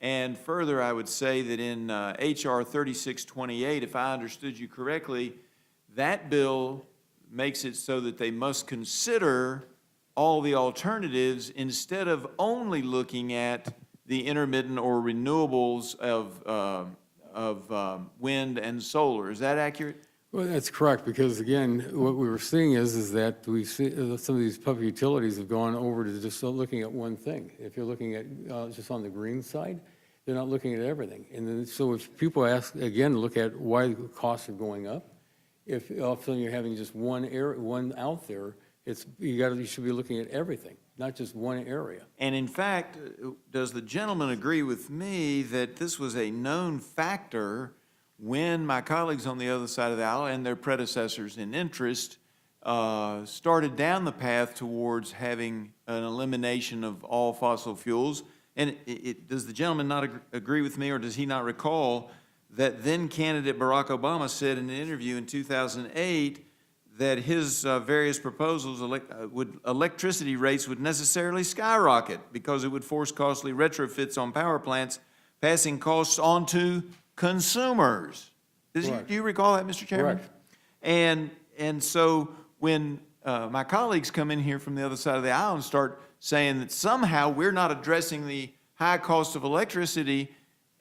And further, I would say that in H.R. 3628, if I understood you correctly, that bill makes it so that they must consider all the alternatives instead of only looking at the intermittent or renewables of wind and solar. Is that accurate? Well, that's correct, because again, what we were seeing is that we see some of these public utilities have gone over to just looking at one thing. If you're looking at just on the green side, they're not looking at everything. And then, so if people ask, again, look at why the costs are going up, if all of a sudden you're having just one out there, you should be looking at everything, not just one area. And in fact, does the gentleman agree with me that this was a known factor when my colleagues on the other side of the aisle and their predecessors in interest started down the path towards having an elimination of all fossil fuels? And does the gentleman not agree with me, or does he not recall that then candidate Barack Obama said in an interview in 2008 that his various proposals, electricity rates would necessarily skyrocket because it would force costly retrofits on power plants, passing costs on to consumers. Do you recall that, Mr. Chairman? Correct. And so when my colleagues come in here from the other side of the aisle and start saying that somehow we're not addressing the high cost of electricity,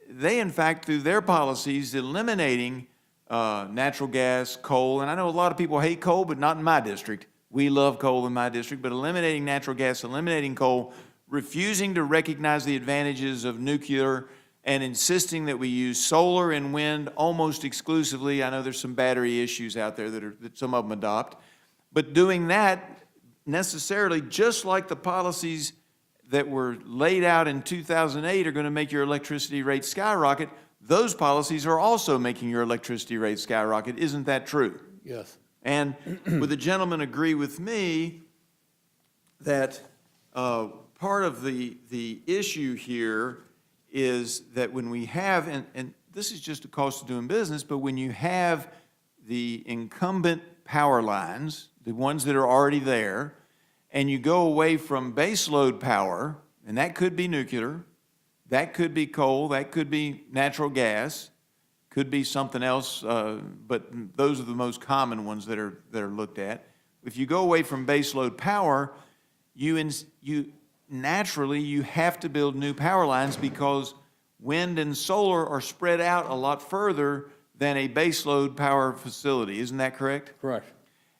they, in fact, through their policies, eliminating natural gas, coal, and I know a lot of people hate coal, but not in my district. We love coal in my district, but eliminating natural gas, eliminating coal, refusing to recognize the advantages of nuclear, and insisting that we use solar and wind almost exclusively. I know there's some battery issues out there that some of them adopt, but doing that necessarily, just like the policies that were laid out in 2008 are going to make your electricity rates skyrocket, those policies are also making your electricity rates skyrocket. Isn't that true? Yes. And would the gentleman agree with me that part of the issue here is that when we have, and this is just a cost of doing business, but when you have the incumbent power lines, the ones that are already there, and you go away from baseload power, and that could be nuclear, that could be coal, that could be natural gas, could be something else, but those are the most common ones that are looked at. If you go away from baseload power, naturally you have to build new power lines because wind and solar are spread out a lot further than a baseload power facility. Isn't that correct? Correct.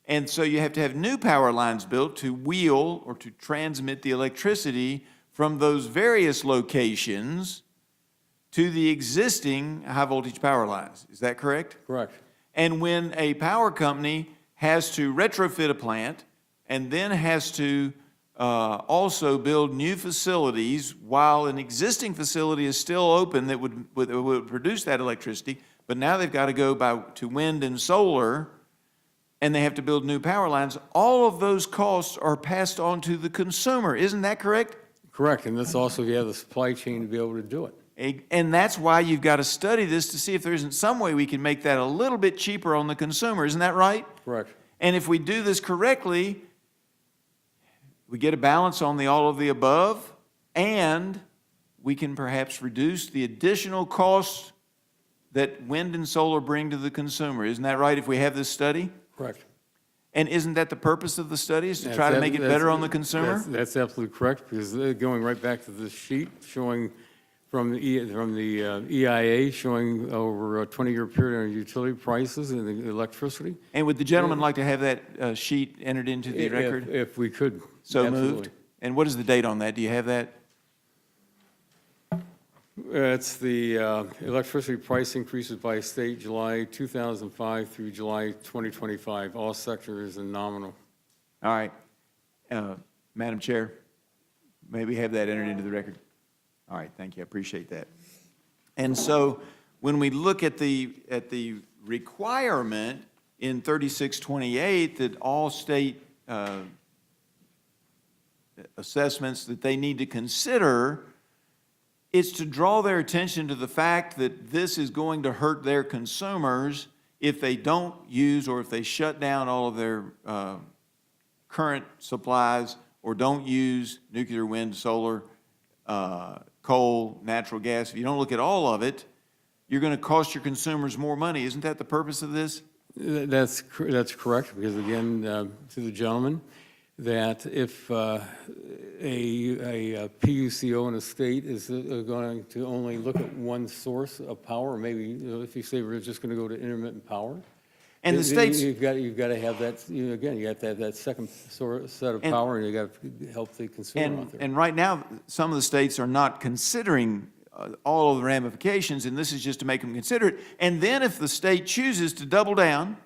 And so you have to have new power lines built to wheel or to transmit the electricity from those various locations to the existing high voltage power lines. Is that correct? Correct. And when a power company has to retrofit a plant and then has to also build new facilities while an existing facility is still open that would produce that electricity, but now they've got to go to wind and solar, and they have to build new power lines, all of those costs are passed on to the consumer. Isn't that correct? Correct, and that's also if you have the supply chain to be able to do it. And that's why you've got to study this to see if there isn't some way we can make that a little bit cheaper on the consumer. Isn't that right? Correct. And if we do this correctly, we get a balance on the all of the above, and we can perhaps reduce the additional costs that wind and solar bring to the consumer. Isn't that right if we have this study? Correct. And isn't that the purpose of the study, is to try to make it better on the consumer? That's absolutely correct, because going right back to the sheet showing from the EIA showing over a 20-year period on utility prices and the electricity. And would the gentleman like to have that sheet entered into the record? If we could. So absolutely. moved. And what is the date on that? Do you have that? It's the electricity price increases by state July 2005 through July 2025. All sectors and nominal. All right. Madam Chair, may we have that entered into the record? All right, thank you. I appreciate that. And so when we look at the requirement in 3628 that all state assessments that they need to consider, it's to draw their attention to the fact that this is going to hurt their consumers if they don't use or if they shut down all of their current supplies or don't use nuclear, wind, solar coal, natural gas, if you don't look at all of it, you're going to cost your consumers more money. Isn't that the purpose of this? That's correct, because again, to the gentleman, that if a PUCO in a state is going to only look at one source of power, maybe if you say we're just going to go to intermittent power, And the states, you've got to have that, again, you have to have that second set of power, and you got to help the consumer out there. and right now, some of the states are not considering all of the ramifications, and this is just to make them consider it. And then if the state chooses to double down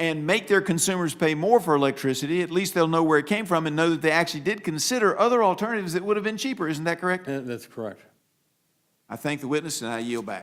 and make their consumers pay more for electricity, at least they'll know where it came from and know that they actually did consider other alternatives that would have been cheaper. Isn't that correct? That's correct. I thank the witness and I yield back.